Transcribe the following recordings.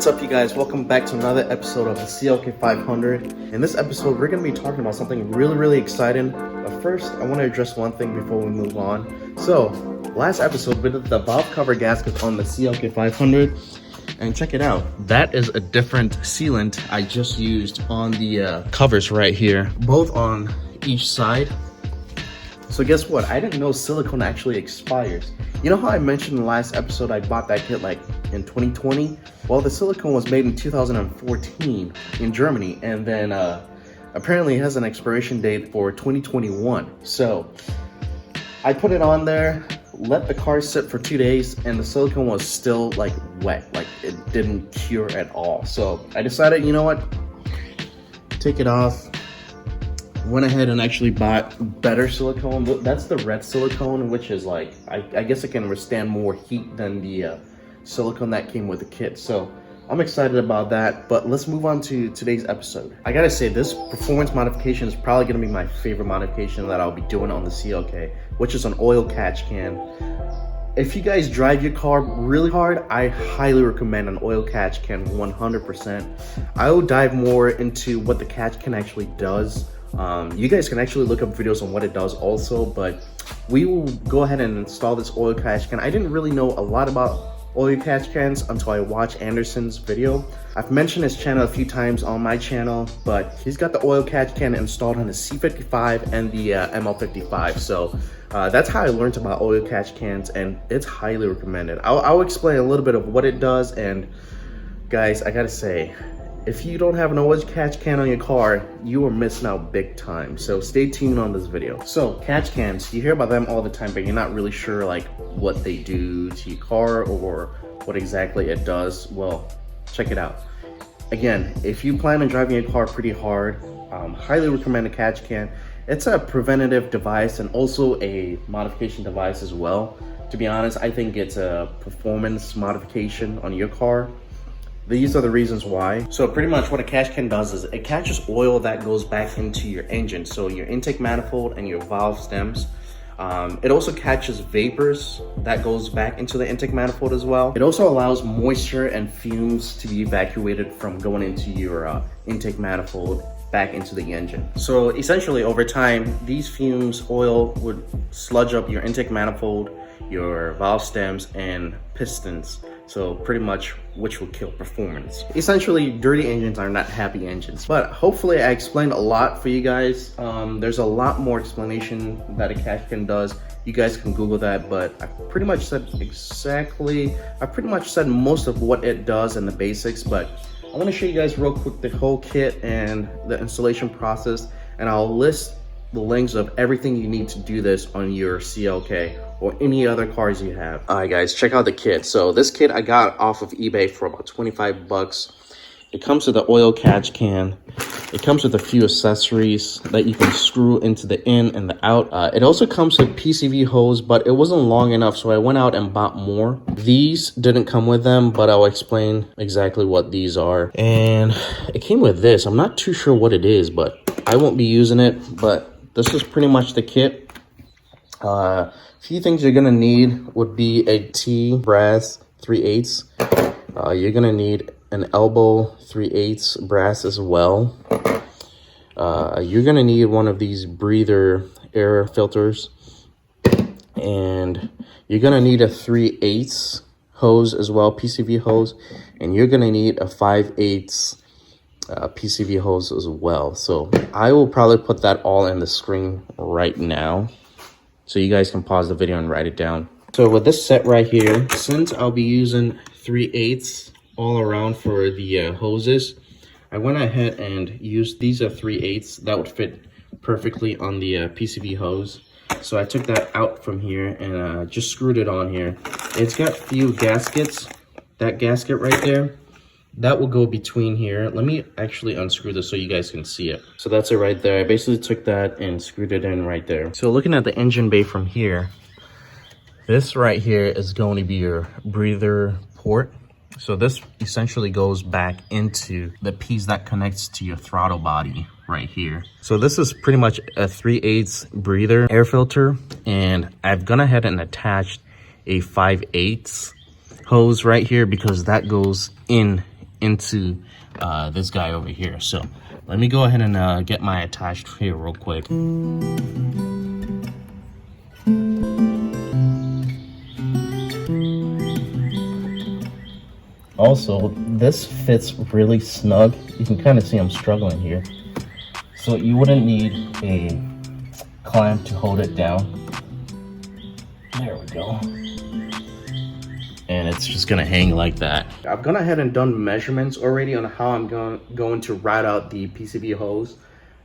What's up, you guys? Welcome back to another episode of the CLK500. In this episode, we're going to be talking about something really exciting. But first, I want to address one thing before we move on. So, last episode, we did the valve cover gasket on the CLK500. And check it out. That is a different sealant I just used on the covers right here, both on each side. So guess what? I didn't know silicone actually expires. You know how I mentioned in the last episode I bought that kit like in 2020? Well, the silicone was made in 2014 in Germany, and then apparently it has an expiration date for 2021. So I put it on there, let the car sit for 2 days, and the silicone was still like wet, like it didn't cure at all. So I decided, you know what, take it off. Went ahead and actually bought better silicone. That's the red silicone, which is like, I guess it can withstand more heat than the silicone that came with the kit. So I'm excited about that, but let's move on to today's episode. I gotta say, this performance modification is probably gonna be my favorite modification that I'll be doing on the CLK, which is an oil catch can. If you guys drive your car really hard, I highly recommend an oil catch can 100%. I will dive more into what the catch can actually does. You guys can actually look up videos on what it does also, but we will go ahead and install this oil catch can. I didn't really know a lot about oil catch cans until I watched Anderson's video. I've mentioned his channel a few times on my channel, but he's got the oil catch can installed on the C55 and the ML55. So that's how I learned about oil catch cans, and it's highly recommended. I'll explain a little bit of what it does. And guys, I gotta say, if you don't have an oil catch can on your car, you are missing out big time. So stay tuned on this video. So catch cans, you hear about them all the time, but you're not really sure like what they do to your car or what exactly it does. Well, check it out. Again, if you plan on driving your car pretty hard, highly recommend a catch can. It's a preventative device and also a modification device as well. To be honest, I think it's a performance modification on your car. These are the reasons why. So pretty much what a catch can does is it catches oil that goes back into your engine. So your intake manifold and your valve stems. It also catches vapors that goes back into the intake manifold as well. It also allows moisture and fumes to be evacuated from going into your intake manifold back into the engine. So essentially over time, these fumes, oil would sludge up your intake manifold, your valve stems, and pistons. So pretty much, which will kill performance. Essentially, dirty engines are not happy engines. But hopefully I explained a lot for you guys. There's a lot more explanation that a catch can does. You guys can Google that, but I pretty much said most of what it does and the basics. But I want to show you guys real quick the whole kit and the installation process, and I'll list the links of everything you need to do this on your CLK or any other cars you have. All right, guys, check out the kit. So this kit I got off of eBay for about 25 bucks. It comes with the oil catch can. It comes with a few accessories that you can screw into the in and the out. It also comes with PCV hose, but it wasn't long enough, so I went out and bought more. These didn't come with them, but I'll explain exactly what these are. And it came with this. I'm not too sure what it is, but I won't be using it. But this is pretty much the kit. Few things you're gonna need would be a T brass 3/8. You're gonna need an elbow 3/8 brass as well. You're gonna need one of these breather air filters, and you're gonna need a 3/8 hose as well, PCV hose, and you're gonna need a 5/8 PCV hose as well. So I will probably put that all in the screen right now, so you guys can pause the video and write it down. So with this set right here, since I'll be using 3/8 all around for the hoses, I went ahead and used, these are 3/8 that would fit perfectly on the PCV hose. So I took that out from here and just screwed it on here. It's got a few gaskets. That gasket right there, that will go between here. Let me actually unscrew this so you guys can see it. So that's it right there. I basically took that and screwed it in right there. So looking at the engine bay from here, this right here is going to be your breather port. So this essentially goes back into the piece that connects to your throttle body right here. So this is pretty much a 3/8 breather air filter, and I've gone ahead and attached a 5/8 hose right here because that goes in into this guy over here. So let me go ahead and get my attached here real quick. Also, this fits really snug. You can kind of see I'm struggling here. So you wouldn't need a clamp to hold it down. There we go. And it's just gonna hang like that. I've gone ahead and done measurements already on how I'm going to route out the PCV hose.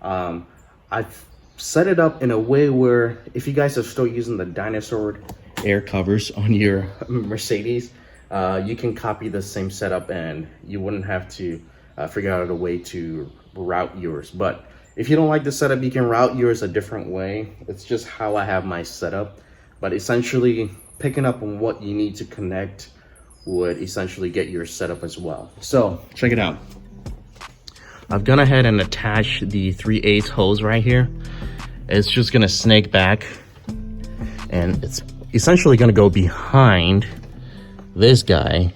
I've set it up in a way where if you guys are still using the dinosaur air covers on your Mercedes, you can copy the same setup and you wouldn't have to figure out a way to route yours. But if you don't like the setup, you can route yours a different way. It's just how I have my setup. But essentially, picking up on what you need to connect would essentially get your setup as well. So check it out. I've gone ahead and attached the 3/8 hose right here. It's just gonna snake back and it's essentially gonna go behind this guy.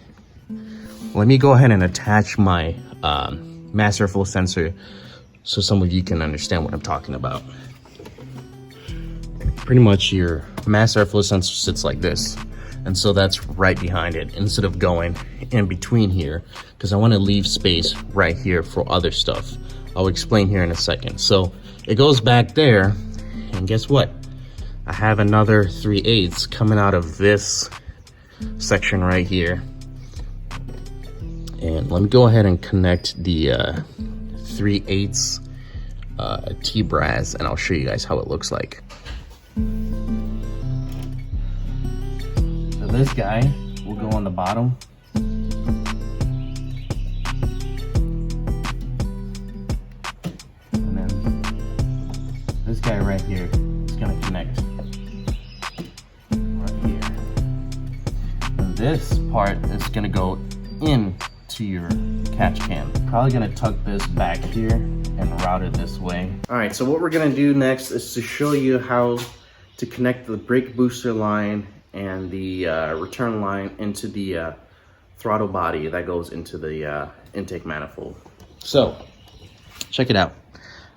Let me go ahead and attach my mass airflow sensor so some of you can understand what I'm talking about. Pretty much your mass airflow sensor sits like this, and so that's right behind it instead of going in between here, because I want to leave space right here for other stuff. I'll explain here in a second. So it goes back there, and guess what? I have another 3/8 coming out of this section right here. And let me go ahead and connect the 3/8 T-brass, and I'll show you guys how it looks like. So this guy will go on the bottom. And then this guy right here is gonna connect right here. And this part is gonna go into your catch can. Probably gonna tuck this back here and route it this way. All right, so what we're gonna do next is to show you how to connect the brake booster line and the return line into the throttle body that goes into the intake manifold. So check it out.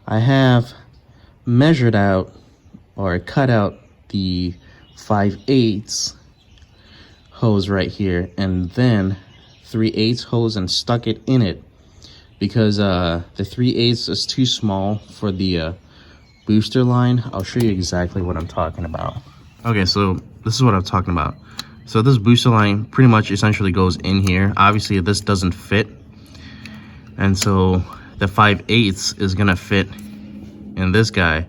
I have measured out or cut out the 5/8 hose right here, and then 3/8 hose and stuck it in it because the 3/8 is too small for the booster line. I'll show you exactly what I'm talking about. Okay, so this is what I'm talking about. So this booster line pretty much essentially goes in here. Obviously this doesn't fit, and so the 5/8 is gonna fit in this guy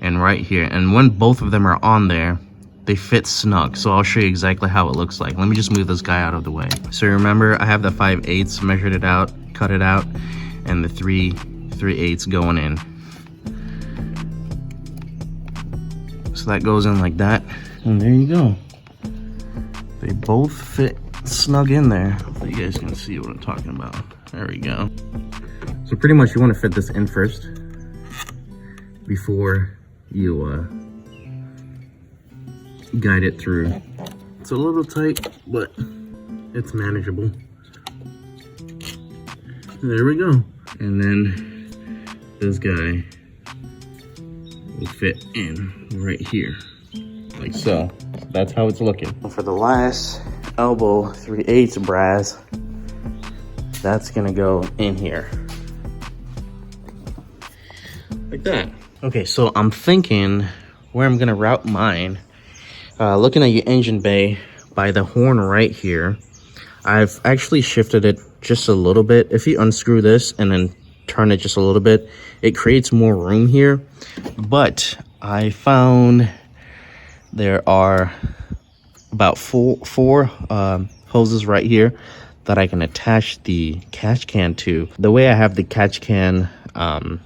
and right here, and when both of them are on there, they fit snug. So I'll show you exactly how it looks like. Let me just move this guy out of the way. So remember, I have the 5/8, measured it out, cut it out, and the 3/8 going in. So that goes in like that, and there you go. They both fit snug in there. Hopefully you guys can see what I'm talking about. There we go. So pretty much you want to fit this in first before you guide it through. It's a little tight, but it's manageable. There we go. And then this guy will fit in right here, like so. That's how it's looking. For the last elbow 3/8 brass, that's gonna go in here like that. Okay, so I'm thinking where I'm gonna route mine. Looking at your engine bay by the horn right here, I've actually shifted it just a little bit. If you unscrew this and then turn it just a little bit, it creates more room here. But I found there are about four hoses right here that I can attach the catch can to. The way I have the catch can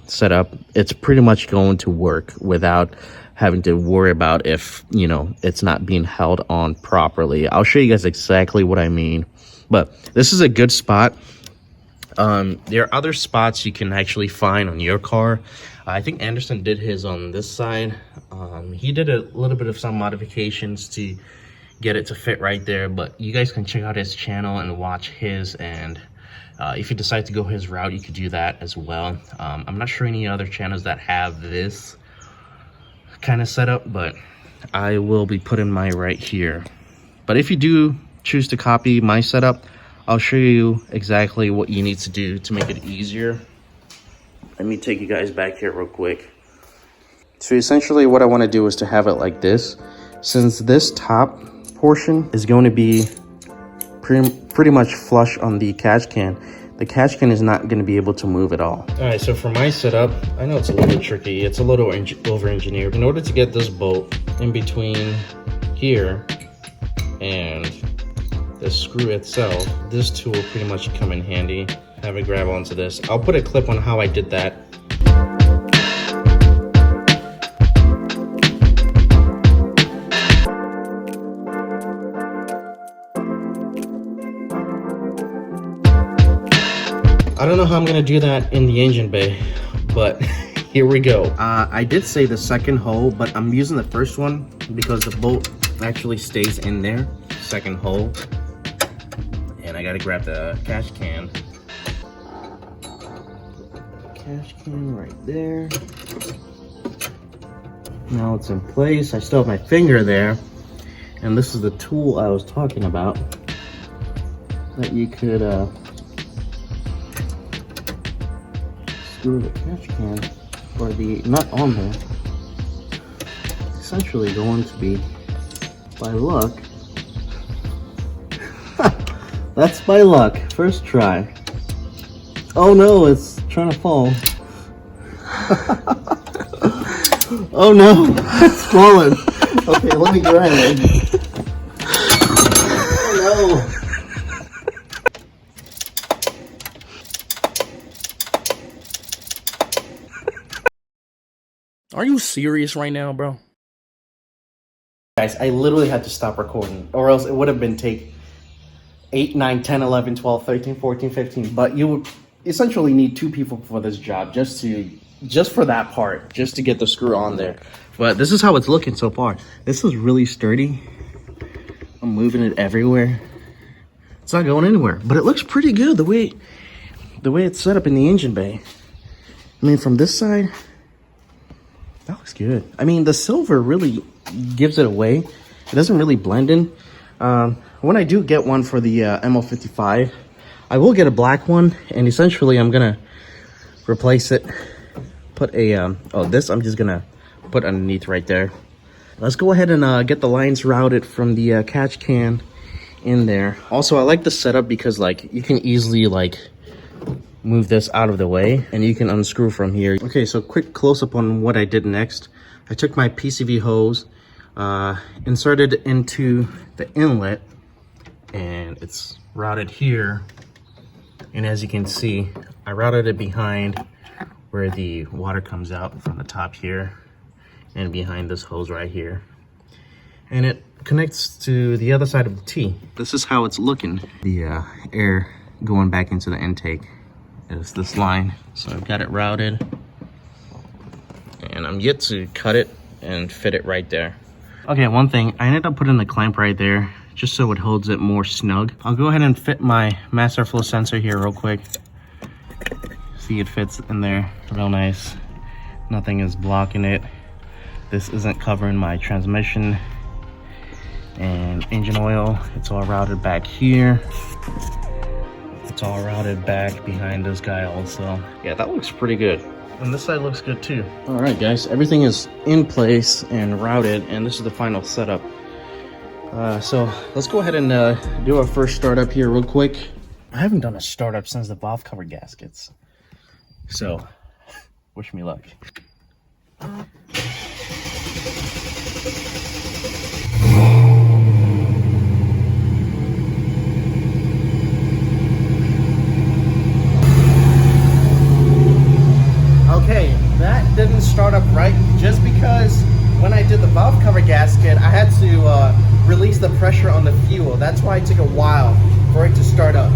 set up, it's pretty much going to work without having to worry about if, you know, it's not being held on properly. I'll show you guys exactly what I mean, but this is a good spot. There are other spots you can actually find on your car. I think Anderson did his on this side. He did a little bit of some modifications to get it to fit right there, but you guys can check out his channel and watch his and If you decide to go his route, you could do that as well. I'm not sure any other channels that have this kind of setup, but I will be putting mine right here. But if you do choose to copy my setup, I'll show you exactly what you need to do to make it easier. Let me take you guys back here real quick. So essentially what I want to do is to have it like this. Since this top portion is going to be pretty much flush on the catch can, the catch can is not going to be able to move at all. All right, so for my setup, I know it's a little tricky. It's a little over-engineered. In order to get this bolt in between here and the screw itself, this tool pretty much come in handy. Have it grab onto this. I'll put a clip on how I did that. I don't know how I'm gonna do that in the engine bay, but here we go. I did say the second hole, but I'm using the first one because the bolt actually stays in there. Second hole. And I gotta grab the catch can. Catch can right there. Now it's in place. I still have my finger there. And this is the tool I was talking about that you could screw the catch can or the nut on there. Essentially going to be, by luck, that's by luck, first try. Oh no, it's trying to fall. Oh no, it's falling. Okay, let me grab it. Oh no. Are you serious right now, bro? Guys, I literally had to stop recording, or else it would have been take 8, 9, 10, 11, 12, 13, 14, 15. But you would essentially need 2 people for this job, just for that part, just to get the screw on there. But this is how it's looking so far. This is really sturdy. I'm moving it everywhere. It's not going anywhere, but it looks pretty good the way it's set up in the engine bay. I mean, from this side, that looks good. I mean, the silver really gives it away. It doesn't really blend in. When I do get one for the MO55, I will get a black one, and essentially I'm gonna replace it. Put a this I'm just gonna put underneath right there. Let's go ahead and get the lines routed from the catch can in there. Also, I like the setup because like you can easily like move this out of the way and you can unscrew from here. Okay, so quick close-up on what I did next. I took my PCV hose, inserted into the inlet, and it's routed here. And as you can see, I routed it behind where the water comes out from the top here and behind this hose right here. And it connects to the other side of the T. This is how it's looking. The air going back into the intake is this line. So I've got it routed and I'm yet to cut it and fit it right there. Okay, one thing, I ended up putting the clamp right there just so it holds it more snug. I'll go ahead and fit my master flow sensor here real quick. See, it fits in there real nice. Nothing is blocking it. This isn't covering my transmission and engine oil. It's all routed back here. It's all routed back behind this guy also. Yeah, that looks pretty good. And this side looks good too. All right, guys, everything is in place and routed, and this is the final setup. So let's go ahead and do our first startup here real quick. I haven't done a startup since the valve cover gaskets. So, wish me luck. Okay, that didn't start up right just because when I did the valve cover gasket, I had to release the pressure on the fuel. That's why it took a while for it to start up.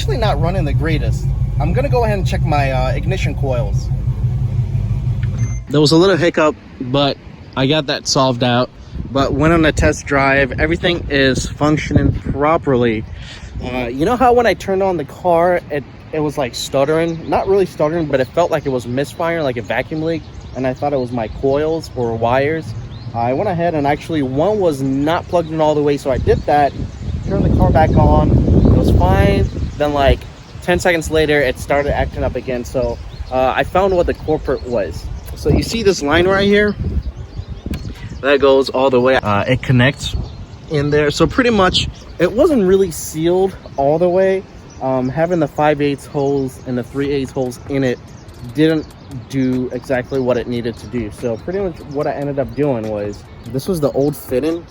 actually not running the greatest. I'm gonna go ahead and check my ignition coils. There was a little hiccup, but I got that solved out. But went on a test drive. Everything is functioning properly. You know how when I turned on the car, it was like stuttering? Not really stuttering, but it felt like it was misfiring, like a vacuum leak. And I thought it was my coils or wires. I went ahead and actually one was not plugged in all the way, so I did that. Turned the car back on. It was fine. Then like 10 seconds later, it started acting up again. So I found what the culprit was. So you see this line right here? That goes all the way. It connects in there. So pretty much it wasn't really sealed all the way. Having the 5/8 holes and the 3/8 holes in it didn't do exactly what it needed to do. So pretty much what I ended up doing was, this was the old fitting,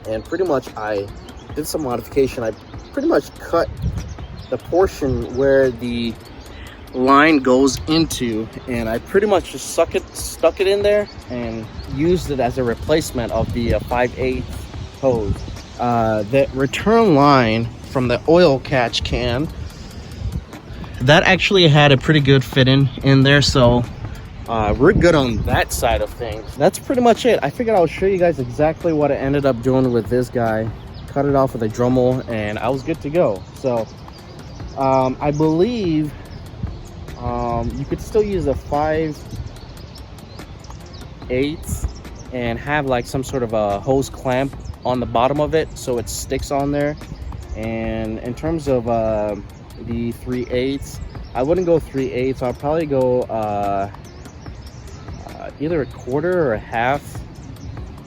and pretty much I did some modification. I pretty much cut the portion where the line goes into, and I pretty much just stuck it in there and used it as a replacement of the 5/8 hose. The return line from the oil catch can, that actually had a pretty good fitting in there, so we're good on that side of things. That's pretty much it. I figured I'll show you guys exactly what I ended up doing with this guy. Cut it off with a Dremel and I was good to go. So I believe you could still use a 5/8 and have like some sort of a hose clamp on the bottom of it so it sticks on there. And in terms of the 3/8, I wouldn't go 3/8. I'll probably go either a quarter or a half,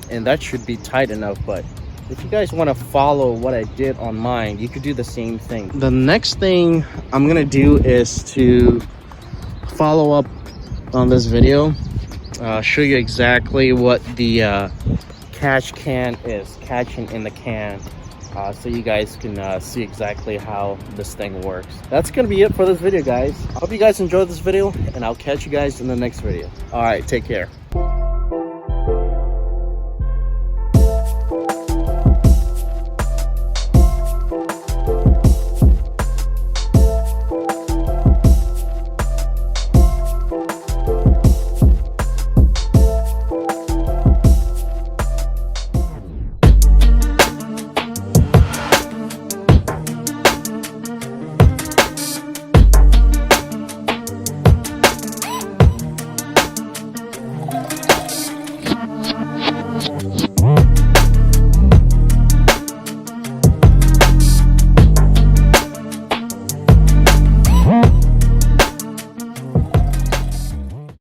and that should be tight enough. But if you guys want to follow what I did on mine, you could do the same thing. The next thing I'm gonna do is to follow up on this video, show you exactly what the catch can is, catching in the can, so you guys can see exactly how this thing works. That's gonna be it for this video, guys. I hope you guys enjoyed this video, and I'll catch you guys in the next video. All right, take care.